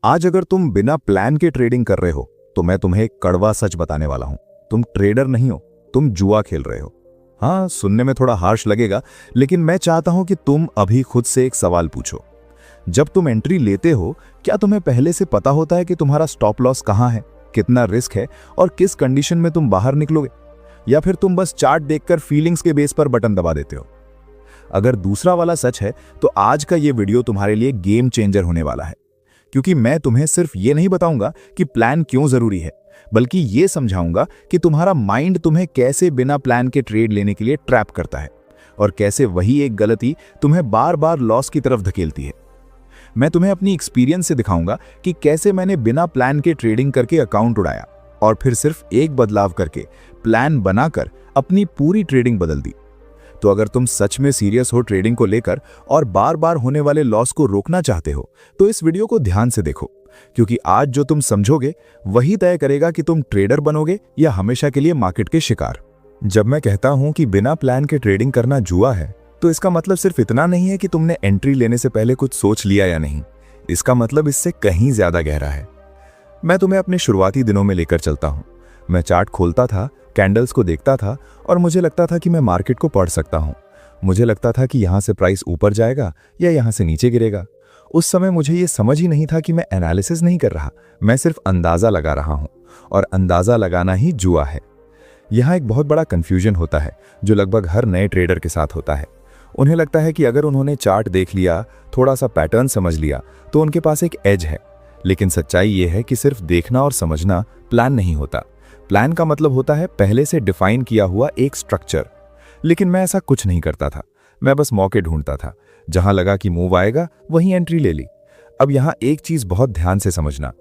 आज अगर तुम बिना प्लान के ट्रेडिंग कर रहे हो तो मैं तुम्हें एक कड़वा सच बताने वाला हूं। तुम ट्रेडर नहीं हो, तुम जुआ खेल रहे हो। हाँ, सुनने में थोड़ा हार्श लगेगा, लेकिन मैं चाहता हूं कि तुम अभी खुद से एक सवाल पूछो। जब तुम एंट्री लेते हो, क्या तुम्हें पहले से पता होता है कि तुम्हारा स्टॉप लॉस कहां है, कितना रिस्क है और किस कंडीशन में तुम बाहर निकलोगे? या फिर तुम बस चार्ट देखकर फीलिंग्स के बेस पर बटन दबा देते हो? अगर दूसरा वाला सच है तो आज का ये वीडियो तुम्हारे लिए गेम चेंजर होने वाला है, क्योंकि मैं तुम्हें सिर्फ ये नहीं बताऊंगा कि प्लान क्यों जरूरी है, बल्कि ये समझाऊंगा कि तुम्हारा माइंड तुम्हें कैसे बिना प्लान के ट्रेड लेने के लिए ट्रैप करता है और कैसे वही एक गलती तुम्हें बार बार लॉस की तरफ धकेलती है। मैं तुम्हें अपनी एक्सपीरियंस से दिखाऊंगा कि कैसे मैंने बिना प्लान के ट्रेडिंग करके अकाउंट उड़ाया और फिर सिर्फ एक बदलाव करके, प्लान बनाकर अपनी पूरी ट्रेडिंग बदल दी। तो अगर तुम सच में सीरियस हो ट्रेडिंग को लेकर और बार बार होने वाले लॉस को रोकना चाहते हो, तो इस वीडियो को ध्यान से देखो, क्योंकि आज जो तुम समझोगे वही तय करेगा कि तुम ट्रेडर बनोगे या हमेशा के लिए मार्केट के शिकार। जब मैं कहता हूं कि बिना प्लान के ट्रेडिंग करना जुआ है, तो इसका मतलब सिर्फ इतना नहीं है कि तुमने एंट्री लेने से पहले कुछ सोच लिया या नहीं। इसका मतलब इससे कहीं ज्यादा गहरा है। मैं तुम्हें अपने शुरुआती दिनों में लेकर चलता हूं। मैं चार्ट खोलता था, कैंडल्स को देखता था और मुझे लगता था कि मैं मार्केट को पढ़ सकता हूं। मुझे लगता था कि यहां से प्राइस ऊपर जाएगा या यहां से नीचे गिरेगा। उस समय मुझे ये समझ ही नहीं था कि मैं एनालिसिस नहीं कर रहा, मैं सिर्फ अंदाजा लगा रहा हूं, और अंदाजा लगाना ही जुआ है। यहां एक बहुत बड़ा कंफ्यूजन होता है जो लगभग हर नए ट्रेडर के साथ होता है। उन्हें लगता है कि अगर उन्होंने चार्ट देख लिया, थोड़ा सा पैटर्न समझ लिया, तो उनके पास एक एज है। लेकिन सच्चाई यह है कि सिर्फ देखना और समझना प्लान नहीं होता। प्लान का मतलब होता है पहले से डिफाइन किया हुआ एक स्ट्रक्चर। लेकिन मैं ऐसा कुछ नहीं करता था। मैं बस मौके ढूंढता था। जहां लगा कि मूव आएगा वहीं एंट्री ले ली। अब यहां एक चीज बहुत ध्यान से समझना।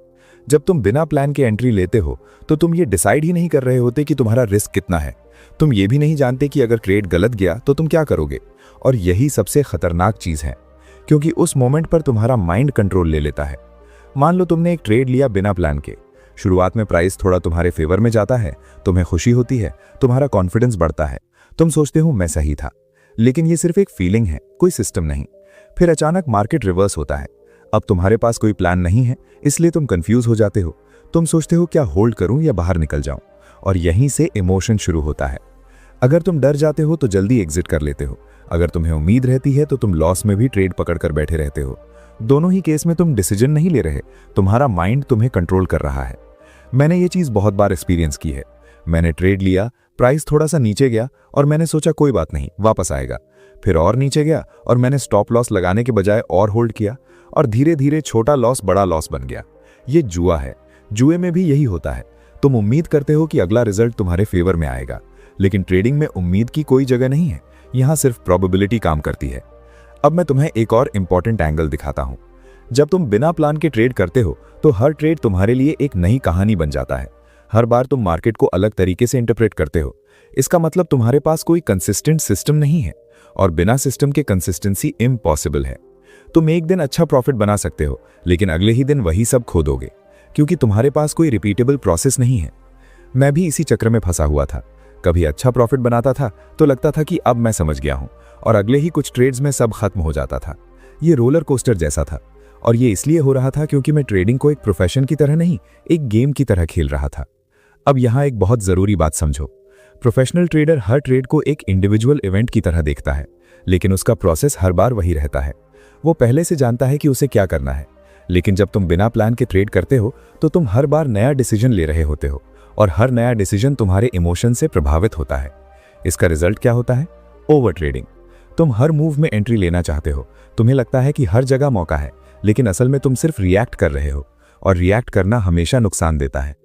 जब तुम बिना प्लान के एंट्री लेते हो तो तुम ये डिसाइड ही नहीं कर रहे होते कि तुम्हारा रिस्क कितना है। तुम ये भी नहीं जानते कि अगर ट्रेड गलत गया तो तुम क्या करोगे। और यही सबसे खतरनाक चीज है, क्योंकि उस मोमेंट पर तुम्हारा माइंड कंट्रोल ले लेता है। मान लो तुमने एक ट्रेड लिया बिना प्लान के। शुरुआत में प्राइस थोड़ा तुम्हारे फेवर में जाता है, तुम्हें खुशी होती है, तुम्हारा कॉन्फिडेंस बढ़ता है, तुम सोचते हो मैं सही था। लेकिन ये सिर्फ एक फीलिंग है, कोई सिस्टम नहीं। फिर अचानक मार्केट रिवर्स होता है। अब तुम्हारे पास कोई प्लान नहीं है, इसलिए तुम कंफ्यूज हो जाते हो। तुम सोचते हो क्या होल्ड करूं या बाहर निकल जाऊं, और यहीं से इमोशन शुरू होता है। अगर तुम डर जाते हो तो जल्दी एग्जिट कर लेते हो। अगर तुम्हें उम्मीद रहती है तो तुम लॉस में भी ट्रेड पकड़कर बैठे रहते हो। दोनों ही केस में तुम डिसीजन नहीं ले रहे, तुम्हारा माइंड तुम्हें कंट्रोल कर रहा है। मैंने ये चीज बहुत बार एक्सपीरियंस की है। मैंने ट्रेड लिया, प्राइस थोड़ा सा नीचे गया और मैंने सोचा कोई बात नहीं, वापस आएगा। फिर और नीचे गया और मैंने स्टॉप लॉस लगाने के बजाय और होल्ड किया, और धीरे धीरे छोटा लॉस बड़ा लॉस बन गया। ये जुआ है। जुए में भी यही होता है। तुम उम्मीद करते हो कि अगला रिजल्ट तुम्हारे फेवर में आएगा, लेकिन ट्रेडिंग में उम्मीद की कोई जगह नहीं है। यहां सिर्फ प्रोबेबिलिटी काम करती है। अब मैं तुम्हें एक और इंपॉर्टेंट एंगल दिखाता हूं। जब तुम बिना प्लान के ट्रेड करते हो तो हर ट्रेड तुम्हारे लिए एक नई कहानी बन जाता है। हर बार तुम मार्केट को अलग तरीके से इंटरप्रेट करते हो। इसका मतलब तुम्हारे पास कोई कंसिस्टेंट सिस्टम नहीं है, और बिना सिस्टम के कंसिस्टेंसी इम्पॉसिबल है। तुम एक दिन अच्छा प्रॉफिट बना सकते हो, लेकिन अगले ही दिन वही सब खो दोगे, क्योंकि तुम्हारे पास कोई रिपीटेबल प्रोसेस नहीं है। मैं भी इसी चक्र में फंसा हुआ था। कभी अच्छा प्रॉफिट बनाता था तो लगता था कि अब मैं समझ गया हूं, और अगले ही कुछ ट्रेड्स में सब खत्म हो जाता था। ये रोलर कोस्टर जैसा था, और ये इसलिए हो रहा था क्योंकि मैं ट्रेडिंग को एक प्रोफेशन की तरह नहीं, एक गेम की तरह खेल रहा था। अब यहां एक बहुत जरूरी बात समझो। प्रोफेशनल ट्रेडर हर ट्रेड को एक इंडिविजुअल इवेंट की तरह देखता है, लेकिन उसका प्रोसेस हर बार वही रहता है। वो पहले से जानता है कि उसे क्या करना है। लेकिन जब तुम बिना प्लान के ट्रेड करते हो तो तुम हर बार नया डिसीजन ले रहे होते हो, और हर नया डिसीजन तुम्हारे इमोशन से प्रभावित होता है। इसका रिजल्ट क्या होता है? Over trading. तुम हर मूव में एंट्री लेना चाहते हो। तुम्हें लगता है कि हर जगह मौका है, लेकिन असल में तुम सिर्फ रिएक्ट कर रहे हो, और रिएक्ट करना हमेशा नुकसान देता है।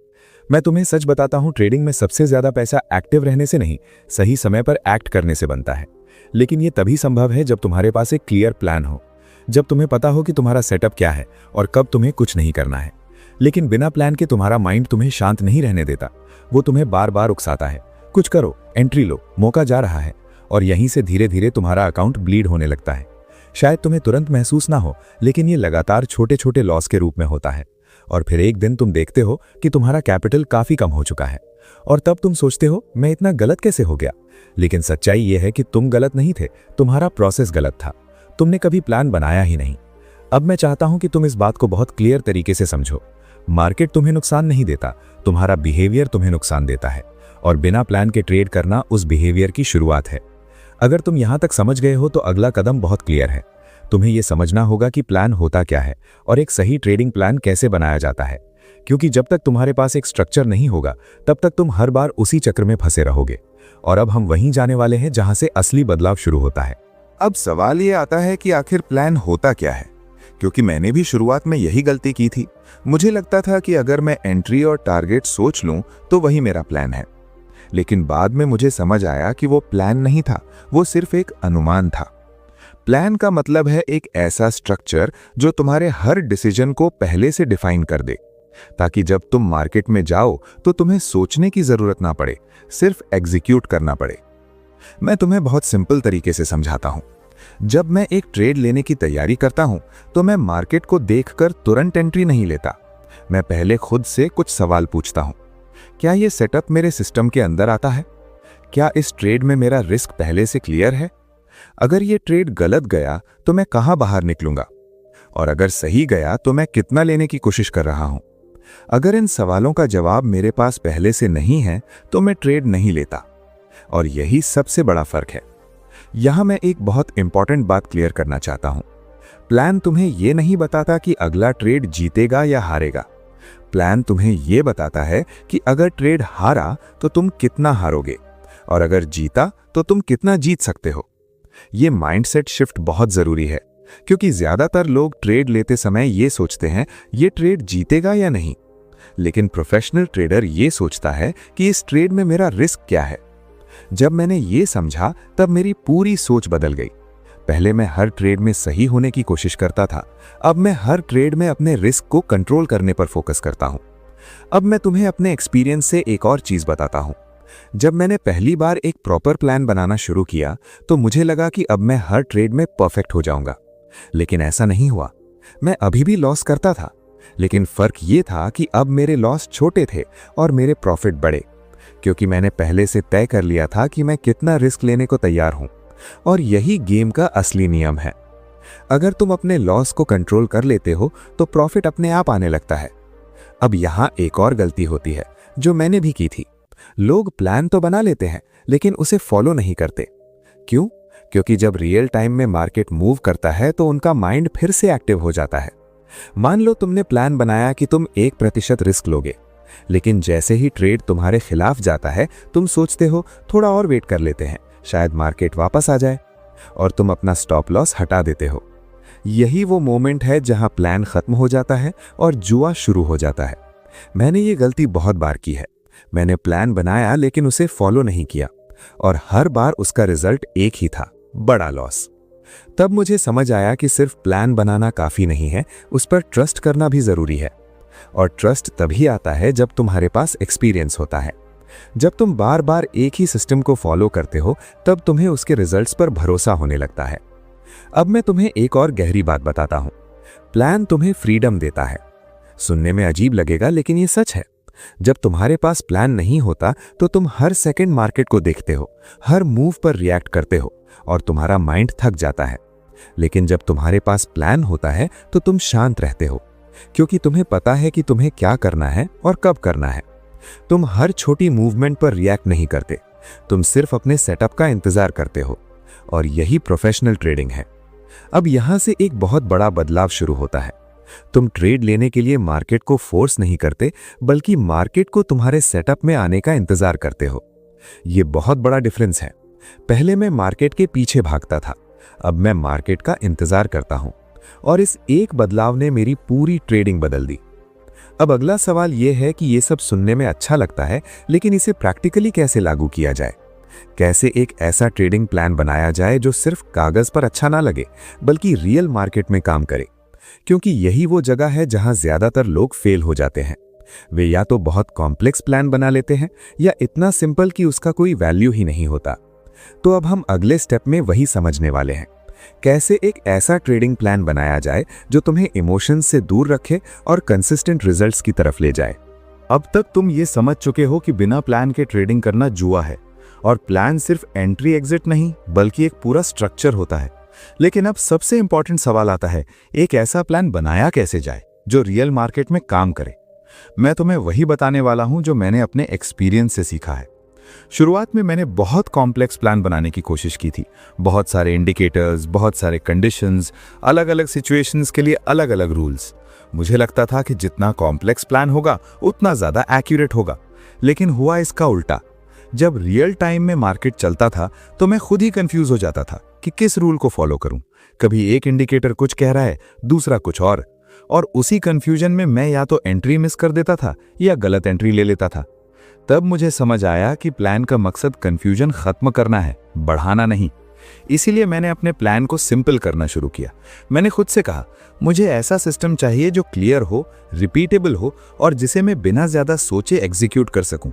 मैं तुम्हें सच बताता हूं, ट्रेडिंग में सबसे ज्यादा पैसा एक्टिव रहने से नहीं, सही समय पर एक्ट करने से बनता है। लेकिन यह तभी संभव है जब तुम्हारे पास एक क्लियर प्लान हो, जब तुम्हें पता हो कि तुम्हारा सेटअप क्या है और कब तुम्हें कुछ नहीं करना है। लेकिन बिना प्लान के तुम्हारा माइंड तुम्हें शांत नहीं रहने देता। वो तुम्हें बार बार उकसाता है, कुछ करो, एंट्री लो, मौका जा रहा है, और यहीं से धीरे धीरे तुम्हारा अकाउंट ब्लीड होने लगता है। शायद तुम्हें तुरंत महसूस ना हो, लेकिन ये लगातार छोटे छोटे लॉस के रूप में होता है। और फिर एक दिन तुम देखते हो कि तुम्हारा कैपिटल काफी कम हो चुका है, और तब तुम सोचते हो मैं इतना गलत कैसे हो गया। लेकिन सच्चाई यह है कि तुम गलत नहीं थे, तुम्हारा प्रोसेस गलत था। तुमने कभी प्लान बनाया ही नहीं। अब मैं चाहता हूं कि तुम इस बात को बहुत क्लियर तरीके से समझो। मार्केट तुम्हें नुकसान नहीं देता, तुम्हारा बिहेवियर तुम्हें नुकसान देता है, और बिना प्लान के ट्रेड करना उस बिहेवियर की शुरुआत है। अगर तुम यहां तक समझ गए हो तो अगला कदम बहुत क्लियर है। तुम्हें यह समझना होगा कि प्लान होता क्या है और एक सही ट्रेडिंग प्लान कैसे बनाया जाता है, क्योंकि जब तक तुम्हारे पास एक स्ट्रक्चर नहीं होगा तब तक तुम हर बार उसी चक्र में फंसे रहोगे। और अब हम वहीं जाने वाले हैं जहां से असली बदलाव शुरू होता है। अब सवाल ये आता है कि आखिर प्लान होता क्या है, क्योंकि मैंने भी शुरुआत में यही गलती की थी। मुझे लगता था कि अगर मैं एंट्री और टारगेट सोच लूं तो वही मेरा प्लान है, लेकिन बाद में मुझे समझ आया कि वो प्लान नहीं था, वो सिर्फ एक अनुमान था। प्लान का मतलब है एक ऐसा स्ट्रक्चर जो तुम्हारे हर डिसीजन को पहले से डिफाइन कर दे, ताकि जब तुम मार्केट में जाओ तो तुम्हें सोचने की जरूरत ना पड़े, सिर्फ एग्जीक्यूट करना पड़े। मैं तुम्हें बहुत सिंपल तरीके से समझाता हूं। जब मैं एक ट्रेड लेने की तैयारी करता हूं तो मैं मार्केट को देखकर तुरंत एंट्री नहीं लेता। मैं पहले खुद से कुछ सवाल पूछता हूं। क्या यह सेटअप मेरे सिस्टम के अंदर आता है? क्या इस ट्रेड में मेरा रिस्क पहले से क्लियर है? अगर यह ट्रेड गलत गया तो मैं कहां बाहर निकलूंगा, और अगर सही गया तो मैं कितना लेने की कोशिश कर रहा हूं? अगर इन सवालों का जवाब मेरे पास पहले से नहीं है तो मैं ट्रेड नहीं लेता। और यही सबसे बड़ा फर्क है। यहां मैं एक बहुत इंपॉर्टेंट बात क्लियर करना चाहता हूं। प्लान तुम्हें यह नहीं बताता कि अगला ट्रेड जीतेगा या हारेगा। प्लान तुम्हें यह बताता है कि अगर ट्रेड हारा तो तुम कितना हारोगे, और अगर जीता तो तुम कितना जीत सकते हो। यह माइंडसेट शिफ्ट बहुत जरूरी है, क्योंकि ज्यादातर लोग ट्रेड लेते समय यह सोचते हैं यह ट्रेड जीतेगा या नहीं, लेकिन प्रोफेशनल ट्रेडर यह सोचता है कि इस ट्रेड में मेरा रिस्क क्या है। जब मैंने ये समझा तब मेरी पूरी सोच बदल गई। पहले मैं हर ट्रेड में सही होने की कोशिश करता था, अब मैं हर ट्रेड में अपने रिस्क को कंट्रोल करने पर फोकस करता हूं। अब मैं तुम्हें अपने एक्सपीरियंस से एक और चीज बताता हूं। जब मैंने पहली बार एक प्रॉपर प्लान बनाना शुरू किया तो मुझे लगा कि अब मैं हर ट्रेड में परफेक्ट हो जाऊंगा, लेकिन ऐसा नहीं हुआ। मैं अभी भी लॉस करता था, लेकिन फर्क ये था कि अब मेरे लॉस छोटे थे और मेरे प्रॉफिट बड़े, क्योंकि मैंने पहले से तय कर लिया था कि मैं कितना रिस्क लेने को तैयार हूं। और यही गेम का असली नियम है। अगर तुम अपने लॉस को कंट्रोल कर लेते हो तो प्रॉफिट अपने आप आने लगता है। अब यहां एक और गलती होती है जो मैंने भी की थी। लोग प्लान तो बना लेते हैं लेकिन उसे फॉलो नहीं करते। क्यों? क्योंकि जब रियल टाइम में मार्केट मूव करता है तो उनका माइंड फिर से एक्टिव हो जाता है। मान लो तुमने प्लान बनाया कि तुम 1% रिस्क लोगे, लेकिन जैसे ही ट्रेड तुम्हारे खिलाफ जाता है तुम सोचते हो थोड़ा और वेट कर लेते हैं, शायद मार्केट वापस आ जाए, और तुम अपना स्टॉप लॉस हटा देते हो। यही वो मोमेंट है जहां प्लान खत्म हो जाता है और जुआ शुरू हो जाता है। मैंने ये गलती बहुत बार की है। मैंने प्लान बनाया लेकिन उसे फॉलो नहीं किया, और हर बार उसका रिजल्ट एक ही था, बड़ा लॉस। तब मुझे समझ आया कि सिर्फ प्लान बनाना काफी नहीं है, उस पर ट्रस्ट करना भी जरूरी है। और ट्रस्ट तभी आता है जब तुम्हारे पास एक्सपीरियंस होता है। जब तुम बार बार एक ही सिस्टम को फॉलो करते हो तब तुम्हें उसके रिजल्ट्स पर भरोसा होने लगता है। अब मैं तुम्हें एक और गहरी बात बताता हूं। प्लान तुम्हें फ्रीडम देता है। सुनने में अजीब लगेगा लेकिन ये सच है। जब तुम्हारे पास प्लान नहीं होता तो तुम हर सेकंड मार्केट को देखते हो, हर मूव पर रिएक्ट करते हो और तुम्हारा माइंड थक जाता है। लेकिन जब तुम्हारे पास प्लान होता है तो तुम शांत रहते हो, क्योंकि तुम्हें पता है कि तुम्हें क्या करना है और कब करना है। तुम हर छोटी मूवमेंट पर रिएक्ट नहीं करते, तुम सिर्फ अपने सेटअप का इंतजार करते हो। और यही प्रोफेशनल ट्रेडिंग है। अब यहां से एक बहुत बड़ा बदलाव शुरू होता है। तुम ट्रेड लेने के लिए मार्केट को फोर्स नहीं करते, बल्कि मार्केट को तुम्हारे सेटअप में आने का इंतजार करते हो। यह बहुत बड़ा डिफरेंस है। पहले मैं मार्केट के पीछे भागता था, अब मैं मार्केट का इंतजार करता हूं। और इस एक बदलाव ने मेरी पूरी ट्रेडिंग बदल दी। अब अगला सवाल यह है कि यह सब सुनने में अच्छा लगता है, लेकिन इसे प्रैक्टिकली कैसे लागू किया जाए? कैसे एक ऐसा ट्रेडिंग प्लान बनाया जाए जो सिर्फ कागज पर अच्छा ना लगे, बल्कि रियल मार्केट में काम करे? क्योंकि यही वो जगह है जहां ज्यादातर लोग फेल हो जाते हैं। वे या तो बहुत कॉम्प्लेक्स प्लान बना लेते हैं या इतना सिंपल कि उसका कोई वैल्यू ही नहीं होता। तो अब हम अगले स्टेप में वही समझने वाले हैं, कैसे एक ऐसा ट्रेडिंग प्लान बनाया जाए जो तुम्हें इमोशंस से दूर रखे और कंसिस्टेंट रिजल्ट्स की तरफ ले जाए। अब तक तुम ये समझ चुके हो कि बिना प्लान के ट्रेडिंग करना जुआ है, और प्लान सिर्फ एंट्री एग्जिट नहीं बल्कि एक पूरा स्ट्रक्चर होता है। लेकिन अब सबसे इंपॉर्टेंट सवाल आता है, एक ऐसा प्लान बनाया कैसे जाए जो रियल मार्केट में काम करे। मैं तुम्हें वही बताने वाला हूं जो मैंने अपने एक्सपीरियंस से सीखा है। शुरुआत में मैंने बहुत कॉम्प्लेक्स प्लान बनाने की कोशिश की थी। बहुत सारे इंडिकेटर्स, बहुत सारे कंडीशंस, अलग अलग सिचुएशंस के लिए अलग अलग रूल्स। मुझे लगता था कि जितना कॉम्प्लेक्स प्लान होगा उतना ज़्यादा एक्यूरेट होगा, लेकिन हुआ इसका उल्टा। जब रियल टाइम में मार्केट चलता था तो मैं खुद ही कंफ्यूज हो जाता था कि किस रूल को फॉलो करूं। कभी एक इंडिकेटर कुछ कह रहा है, दूसरा कुछ और उसी कंफ्यूजन में मैं या तो एंट्री मिस कर देता था या गलत एंट्री ले लेता था। तब मुझे समझ आया कि प्लान का मकसद कंफ्यूजन खत्म करना है, बढ़ाना नहीं। इसीलिए मैंने अपने प्लान को सिंपल करना शुरू किया। मैंने खुद से कहा, मुझे ऐसा सिस्टम चाहिए जो क्लियर हो, रिपीटेबल हो और जिसे मैं बिना ज्यादा सोचे एग्जीक्यूट कर सकूं।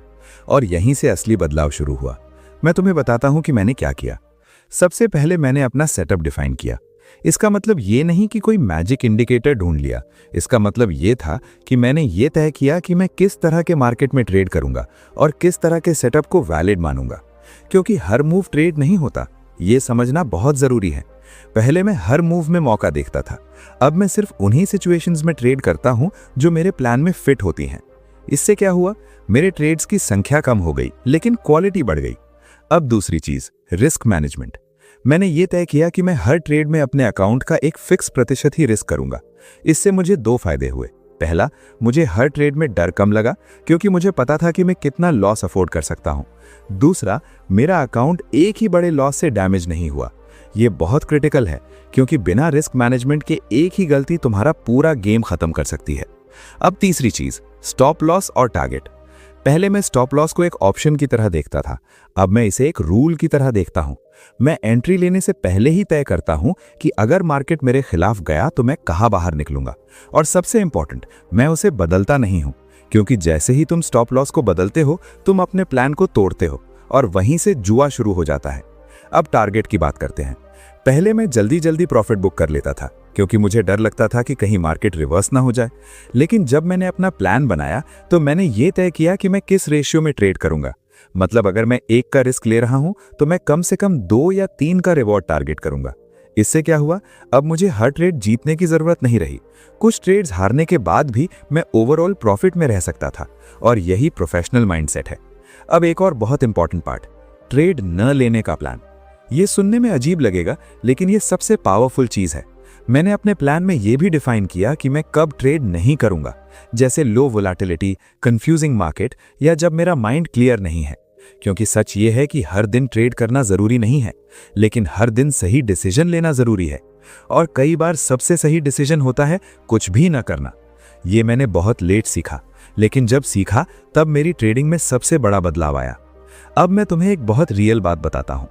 और यहीं से असली बदलाव शुरू हुआ। मैं तुम्हें बताता हूं कि मैंने क्या किया। सबसे पहले मैंने अपना सेटअप डिफाइन किया। इसका मतलब ये नहीं कि कोई मैजिक इंडिकेटर ढूंढ लिया। इसका मतलब ये था कि मैंने ये तय किया कि मैं किस तरह के मार्केट में ट्रेड करूंगा और किस तरह के सेटअप को वैलिड मानूंगा। क्योंकि हर मूव ट्रेड नहीं होता, ये समझना बहुत जरूरी है। पहले मैं हर मूव में मौका देखता था। अब मैं सिर्फ उन्हीं सिचुएशंस में ट्रेड करता हूं जो मेरे प्लान में फिट होती हैं। इससे क्या हुआ, मेरे ट्रेड्स की संख्या कम हो गई लेकिन क्वालिटी बढ़ गई। अब दूसरी चीज, रिस्क मैनेजमेंट। मैंने ये तय किया कि मैं हर ट्रेड में अपने अकाउंट का एक फिक्स प्रतिशत ही रिस्क करूंगा। इससे मुझे दो फायदे हुए। पहला, मुझे हर ट्रेड में डर कम लगा क्योंकि मुझे पता था कि मैं कितना लॉस अफोर्ड कर सकता हूं। दूसरा, मेरा अकाउंट एक ही बड़े लॉस से डैमेज नहीं हुआ। ये बहुत क्रिटिकल है क्योंकि बिना रिस्क मैनेजमेंट के एक ही गलती तुम्हारा पूरा गेम खत्म कर सकती है। अब तीसरी चीज, स्टॉप लॉस और टारगेट। पहले मैं स्टॉप लॉस को एक ऑप्शन की तरह देखता था, अब मैं इसे एक रूल की तरह देखता हूं। मैं एंट्री लेने से पहले ही तय करता हूं कि अगर मार्केट मेरे खिलाफ गया तो मैं कहां बाहर निकलूंगा। और सबसे इंपॉर्टेंट, मैं उसे बदलता नहीं हूं, क्योंकि जैसे ही तुम स्टॉप लॉस को बदलते हो तुम अपने प्लान को तोड़ते हो और वहीं से जुआ शुरू हो जाता है। अब टारगेट की बात करते हैं। पहले मैं जल्दी जल्दी प्रॉफिट बुक कर लेता था क्योंकि मुझे डर लगता था कि कहीं मार्केट रिवर्स ना हो जाए। लेकिन जब मैंने अपना प्लान बनाया तो मैंने ये तय किया कि मैं किस रेशियो में ट्रेड करूंगा। मतलब अगर मैं 1 का रिस्क ले रहा हूं तो मैं कम से कम 2 या 3 का रिवॉर्ड टारगेट करूंगा। इससे क्या हुआ, अब मुझे हर ट्रेड जीतने की जरूरत नहीं रही। कुछ ट्रेड्स हारने के बाद भी मैं ओवरऑल प्रॉफिट में रह सकता था और यही प्रोफेशनल माइंडसेट है। अब एक और बहुत इंपॉर्टेंट पार्ट, ट्रेड न लेने का प्लान। ये सुनने में अजीब लगेगा लेकिन ये सबसे पावरफुल चीज है। मैंने अपने प्लान में यह भी डिफाइन किया कि मैं कब ट्रेड नहीं करूंगा, जैसे लो वोलेटिलिटी, कंफ्यूजिंग मार्केट या जब मेरा माइंड क्लियर नहीं है। क्योंकि सच ये है कि हर दिन ट्रेड करना जरूरी नहीं है, लेकिन हर दिन सही डिसीजन लेना जरूरी है। और कई बार सबसे सही डिसीजन होता है कुछ भी ना करना। ये मैंने बहुत लेट सीखा, लेकिन जब सीखा तब मेरी ट्रेडिंग में सबसे बड़ा बदलाव आया। अब मैं तुम्हें एक बहुत रियल बात बताता हूं।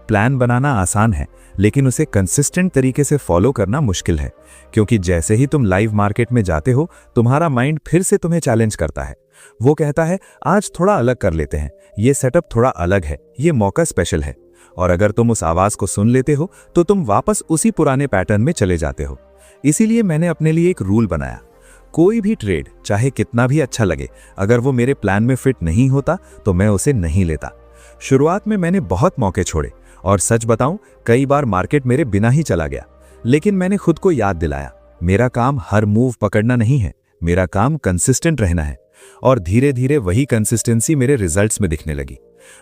प्लान बनाना आसान है लेकिन उसे कंसिस्टेंट तरीके से फॉलो करना मुश्किल है, क्योंकि जैसे ही तुम लाइव मार्केट में जाते हो तुम्हारा माइंड फिर से तुम्हें चैलेंज करता है। वो कहता है आज थोड़ा अलग कर लेते हैं, ये सेटअप थोड़ा अलग है, ये मौका स्पेशल है। और अगर तुम उस आवाज को सुन लेते हो तो तुम वापस उसी पुराने पैटर्न में चले जाते हो। इसीलिए मैंने अपने लिए एक रूल बनाया, कोई भी ट्रेड चाहे कितना भी अच्छा लगे, अगर वो मेरे प्लान में फिट नहीं होता तो मैं उसे नहीं लेता। शुरुआत में मैंने बहुत मौके छोड़े और सच बताऊं कई बार मार्केट मेरे बिना ही चला गया, लेकिन मैंने खुद को याद दिलाया मेरा काम हर मूव पकड़ना नहीं है, मेरा काम कंसिस्टेंट रहना है। और धीरे धीरे वही कंसिस्टेंसी मेरे रिजल्ट्स में दिखने लगी।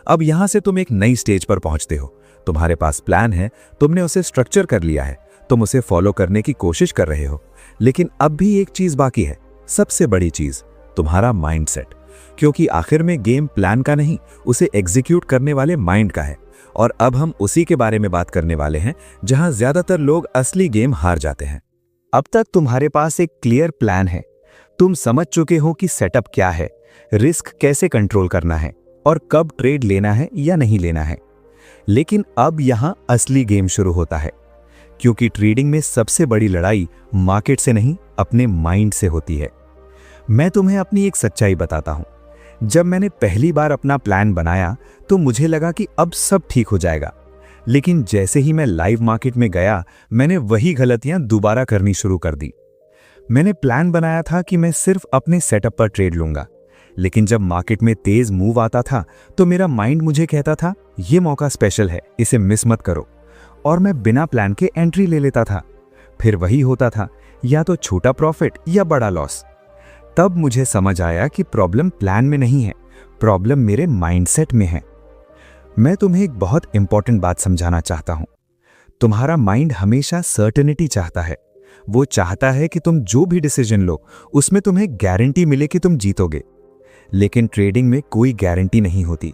अब यहां से तुम एक नई स्टेज पर पहुंचते हो। तुम्हारे पास प्लान है, तुमने उसे स्ट्रक्चर कर लिया है, तुम उसे फॉलो करने की कोशिश कर रहे हो। लेकिन अब भी एक चीज बाकी है, सबसे बड़ी चीज, तुम्हारा माइंडसेट। क्योंकि आखिर में गेम प्लान का नहीं, उसे एग्जीक्यूट करने वाले माइंड का है। और अब हम उसी के बारे में बात करने वाले हैं जहां ज्यादातर लोग असली गेम हार जाते हैं। अब तक तुम्हारे पास एक क्लियर प्लान है, तुम समझ चुके हो कि सेटअप क्या है, रिस्क कैसे कंट्रोल करना है और कब ट्रेड लेना है या नहीं लेना है। लेकिन अब यहां असली गेम शुरू होता है, क्योंकि ट्रेडिंग में सबसे बड़ी लड़ाई मार्केट से नहीं, अपने माइंड से होती है। मैं तुम्हें अपनी एक सच्चाई बताता हूं। जब मैंने पहली बार अपना प्लान बनाया तो मुझे लगा कि अब सब ठीक हो जाएगा। लेकिन जैसे ही मैं लाइव मार्केट में गया, मैंने वही गलतियां दोबारा करनी शुरू कर दी। मैंने प्लान बनाया था कि मैं सिर्फ अपने सेटअप पर ट्रेड लूंगा, लेकिन जब मार्केट में तेज मूव आता था तो मेरा माइंड मुझे कहता था ये मौका स्पेशल है, इसे मिस मत करो। और मैं बिना प्लान के एंट्री ले लेता था। फिर वही होता था, या तो छोटा प्रॉफिट या बड़ा लॉस। तब मुझे समझ आया कि प्रॉब्लम प्लान में नहीं है, प्रॉब्लम मेरे माइंडसेट में है। मैं तुम्हें एक बहुत इंपॉर्टेंट बात समझाना चाहता हूं। तुम्हारा माइंड हमेशा सर्टेनिटी चाहता है। वो चाहता है कि तुम जो भी डिसीजन लो उसमें तुम्हें गारंटी मिले कि तुम जीतोगे। लेकिन ट्रेडिंग में कोई गारंटी नहीं होती।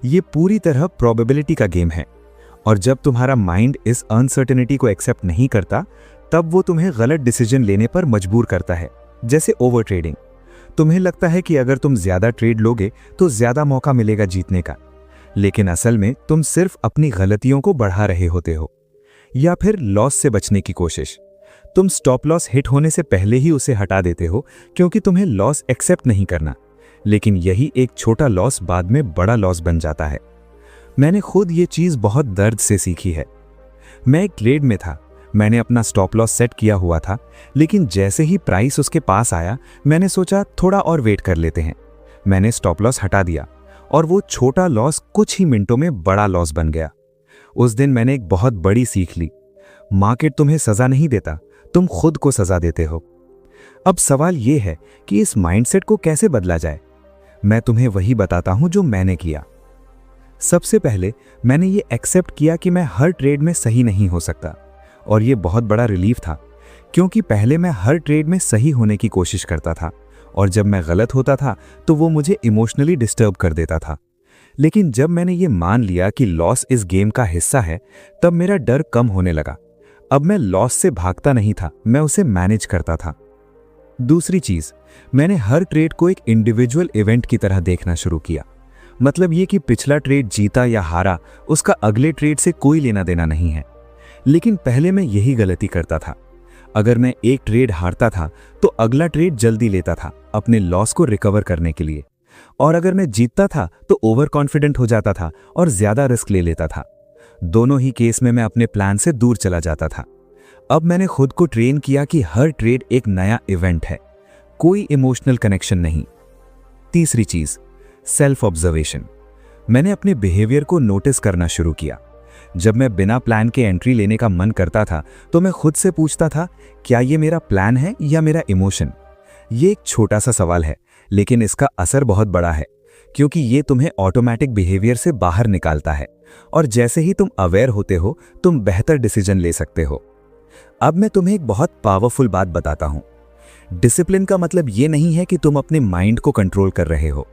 ये पूरी तरह प्रोबेबिलिटी का गेम है। और जब तुम्हारा माइंड इस अनसर्टेनिटी को एक्सेप्ट नहीं करता, तब वो तुम्हें गलत डिसीजन लेने पर मजबूर करता है। जैसे ओवर ट्रेडिंग। तुम्हें लगता है कि अगर तुम ज्यादा ट्रेड लोगे तो ज्यादा मौका मिलेगा जीतने का, लेकिन असल में तुम सिर्फ अपनी गलतियों को बढ़ा रहे होते हो। या फिर लॉस से बचने की कोशिश। तुम स्टॉप लॉस हिट होने से पहले ही उसे हटा देते हो क्योंकि तुम्हें लॉस एक्सेप्ट नहीं करना, लेकिन यही एक छोटा लॉस बाद में बड़ा लॉस बन जाता है। मैंने खुद ये चीज बहुत दर्द से सीखी है। मैं एक ट्रेड में था, मैंने अपना स्टॉप लॉस सेट किया हुआ था, लेकिन जैसे ही प्राइस उसके पास आया मैंने सोचा थोड़ा और वेट कर लेते हैं। मैंने स्टॉप लॉस हटा दिया और वो छोटा लॉस कुछ ही मिनटों में बड़ा लॉस बन गया। उस दिन मैंने एक बहुत बड़ी सीख ली। मार्केट तुम्हें सजा नहीं देता, तुम खुद को सजा देते हो। अब सवाल यह है कि इस माइंडसेट को कैसे बदला जाए। मैं तुम्हें वही बताता हूं जो मैंने किया। सबसे पहले मैंने ये एक्सेप्ट किया कि मैं हर ट्रेड में सही नहीं हो सकता, और ये बहुत बड़ा रिलीफ था, क्योंकि पहले मैं हर ट्रेड में सही होने की कोशिश करता था, और जब मैं गलत होता था तो वो मुझे इमोशनली डिस्टर्ब कर देता था। लेकिन जब मैंने ये मान लिया कि लॉस इस गेम का हिस्सा है, तब मेरा डर कम होने लगा। अब मैं लॉस से भागता नहीं था, मैं उसे मैनेज करता था। दूसरी चीज, मैंने हर ट्रेड को एक इंडिविजुअल इवेंट की तरह देखना शुरू किया। मतलब ये कि पिछला ट्रेड जीता या हारा उसका अगले ट्रेड से कोई लेना देना नहीं है। लेकिन पहले मैं यही गलती करता था। अगर मैं एक ट्रेड हारता था तो अगला ट्रेड जल्दी लेता था अपने लॉस को रिकवर करने के लिए, और अगर मैं जीतता था तो ओवर कॉन्फिडेंट हो जाता था और ज्यादा रिस्क ले लेता था। दोनों ही केस में मैं अपने प्लान से दूर चला जाता था। अब मैंने खुद को ट्रेन किया कि हर ट्रेड एक नया इवेंट है, कोई इमोशनल कनेक्शन नहीं। तीसरी चीज, सेल्फ ऑब्जर्वेशन। मैंने अपने बिहेवियर को नोटिस करना शुरू किया। जब मैं बिना प्लान के एंट्री लेने का मन करता था तो मैं खुद से पूछता था, क्या ये मेरा प्लान है या मेरा इमोशन? ये एक छोटा सा सवाल है, लेकिन इसका असर बहुत बड़ा है, क्योंकि ये तुम्हें ऑटोमेटिक बिहेवियर से बाहर निकालता है, और जैसे ही तुम अवेयर होते हो तुम बेहतर डिसीजन ले सकते हो। अब मैं तुम्हें एक बहुत पावरफुल बात बताता हूं। डिसिप्लिन का मतलब ये नहीं है कि तुम अपने माइंड को कंट्रोल कर रहे हो।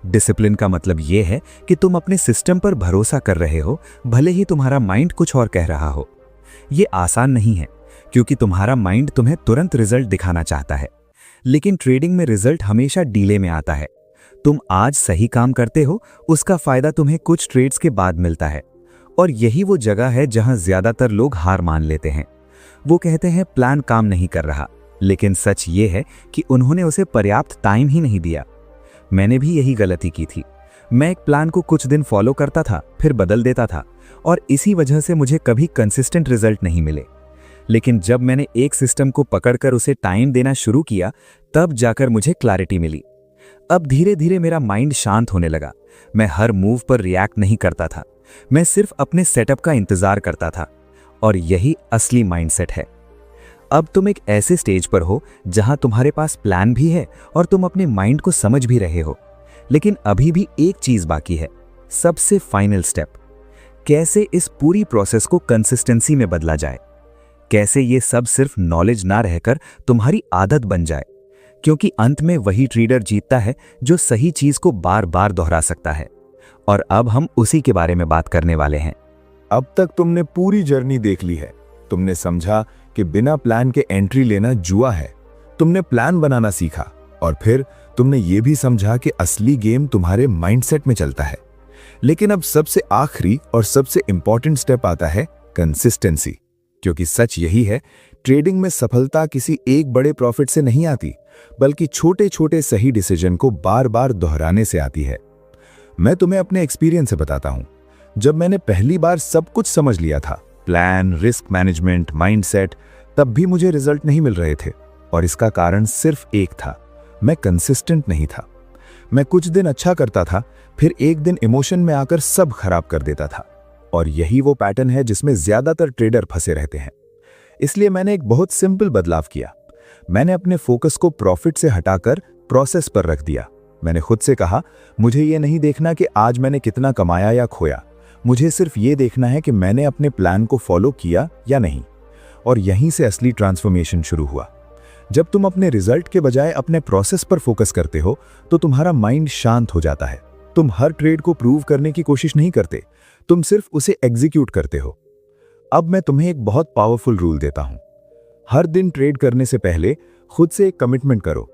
डिसिप्लिन का मतलब ये है कि तुम अपने सिस्टम पर भरोसा कर रहे हो, भले ही तुम्हारा माइंड कुछ और कह रहा हो। ये आसान नहीं है, क्योंकि तुम्हारा माइंड तुम्हें तुरंत रिजल्ट दिखाना चाहता है, लेकिन ट्रेडिंग में रिजल्ट हमेशा डिले में आता है। तुम आज सही काम करते हो, उसका फायदा तुम्हें कुछ ट्रेड्स के बाद मिलता है, और यही वो जगह है जहां ज्यादातर लोग हार मान लेते हैं। वो कहते हैं प्लान काम नहीं कर रहा, लेकिन सच ये है कि उन्होंने उसे पर्याप्त टाइम ही नहीं दिया। मैंने भी यही गलती की थी। मैं एक प्लान को कुछ दिन फॉलो करता था, फिर बदल देता था, और इसी वजह से मुझे कभी कंसिस्टेंट रिजल्ट नहीं मिले। लेकिन जब मैंने एक सिस्टम को पकड़कर उसे टाइम देना शुरू किया, तब जाकर मुझे क्लैरिटी मिली। अब धीरे धीरे मेरा माइंड शांत होने लगा। मैं हर मूव पर रिएक्ट नहीं करता था, मैं सिर्फ अपने सेटअप का इंतजार करता था, और यही असली माइंडसेट है। अब तुम एक ऐसे स्टेज पर हो जहां तुम्हारे पास प्लान भी है और तुम अपने माइंड को समझ भी रहे हो, लेकिन अभी भी एक चीज बाकी है, सबसे फाइनल स्टेप। कैसे इस पूरी प्रोसेस को कंसिस्टेंसी में बदला जाए, कैसे ये सब सिर्फ नॉलेज ना रहकर तुम्हारी आदत बन जाए, क्योंकि अंत में वही ट्रेडर जीतता है जो सही चीज को बार बार दोहरा सकता है। और अब हम उसी के बारे में बात करने वाले हैं। अब तक तुमने पूरी जर्नी देख ली है। तुमने समझा कि बिना प्लान के एंट्री लेना जुआ है। तुमने प्लान बनाना सीखा, और फिर तुमने ये भी समझा कि असली गेम तुम्हारे माइंडसेट में चलता है। लेकिन अब सबसे आखिरी और सबसे इंपॉर्टेंट स्टेप आता है, कंसिस्टेंसी। क्योंकि सच यही है, ट्रेडिंग में सफलता किसी एक बड़े प्रॉफिट से नहीं आती, बल्कि छोटे छोटे सही डिसीजन को बार बार दोहराने से आती है। मैं तुम्हें अपने एक्सपीरियंस से बताता हूं। जब मैंने पहली बार सब कुछ समझ लिया था, प्लान, रिस्क मैनेजमेंट, माइंडसेट, तब भी मुझे रिजल्ट नहीं मिल रहे थे, और इसका कारण सिर्फ एक था, मैं कंसिस्टेंट नहीं था। मैं कुछ दिन अच्छा करता था, फिर एक दिन इमोशन में आकर सब खराब कर देता था। और यही वो पैटर्न है जिसमें ज्यादातर ट्रेडर फंसे रहते हैं। इसलिए मैंने एक बहुत सिंपल बदलाव किया। मैंने अपने फोकस को प्रॉफिट से हटाकर प्रोसेस पर रख दिया। मैंने खुद से कहा, मुझे ये नहीं देखना कि आज मैंने कितना कमाया या खोया, मुझे सिर्फ ये देखना है कि मैंने अपने प्लान को फॉलो किया या नहीं। और यहीं से असली ट्रांसफॉर्मेशन शुरू हुआ। जब तुम अपने रिजल्ट के बजाय अपने प्रोसेस पर फोकस करते हो तो तुम्हारा माइंड शांत हो जाता है। तुम हर ट्रेड को प्रूव करने की कोशिश नहीं करते, तुम सिर्फ उसे एग्जीक्यूट करते हो। अब मैं तुम्हें एक बहुत पावरफुल रूल देता हूं। हर दिन ट्रेड करने से पहले खुद से एक कमिटमेंट करो,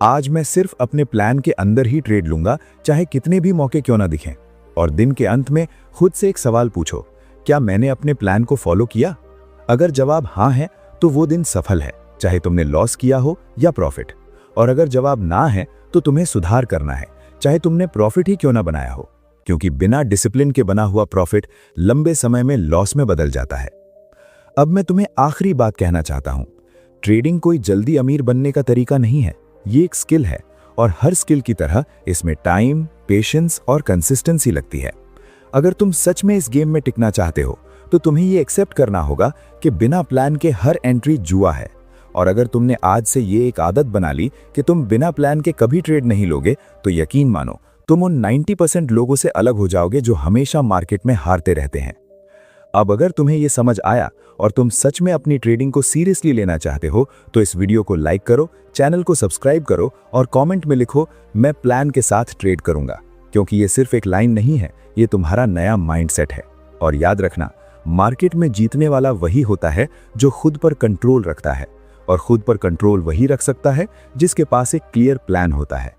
आज मैं सिर्फ अपने प्लान के अंदर ही ट्रेड लूंगा, चाहे कितने भी मौके क्यों ना दिखें। और दिन के अंत में खुद से एक सवाल पूछो, क्या मैंने अपने प्लान को फॉलो किया? अगर जवाब हाँ है तो वो दिन सफल है, चाहे तुमने लॉस किया हो या प्रॉफिट। और अगर जवाब ना है तो तुम्हें सुधार करना है, चाहे तुमने प्रॉफिट ही क्यों ना बनाया हो, क्योंकि बिना डिसिप्लिन के बना हुआ प्रॉफिट लंबे समय में लॉस में बदल जाता है। अब मैं तुम्हें आखिरी बात कहना चाहता हूं, ट्रेडिंग कोई जल्दी अमीर बनने का तरीका नहीं है, ये एक स्किल है और हर स्किल की तरह इसमें टाइम, पेशेंस और कंसिस्टेंसी लगती है। अगर तुम सच में इस गेम में टिकना चाहते हो तो तुम्हें ये एक्सेप्ट करना होगा कि बिना प्लान के हर एंट्री जुआ है। और अगर तुमने आज से ये एक आदत बना ली कि तुम बिना प्लान के कभी ट्रेड नहीं लोगे, तो यकीन मानो तुम उन 90% लोगों से अलग हो जाओगे जो हमेशा मार्केट में हारते रहते हैं। अब अगर तुम्हें ये समझ आया और तुम सच में अपनी ट्रेडिंग को सीरियसली लेना चाहते हो तो इस वीडियो को लाइक करो, चैनल को सब्सक्राइब करो और कमेंट में लिखो, मैं प्लान के साथ ट्रेड करूंगा। क्योंकि ये सिर्फ एक लाइन नहीं है, ये तुम्हारा नया माइंडसेट है। और याद रखना, मार्केट में जीतने वाला वही होता है जो खुद पर कंट्रोल रखता है, और खुद पर कंट्रोल वही रख सकता है जिसके पास एक क्लियर प्लान होता है।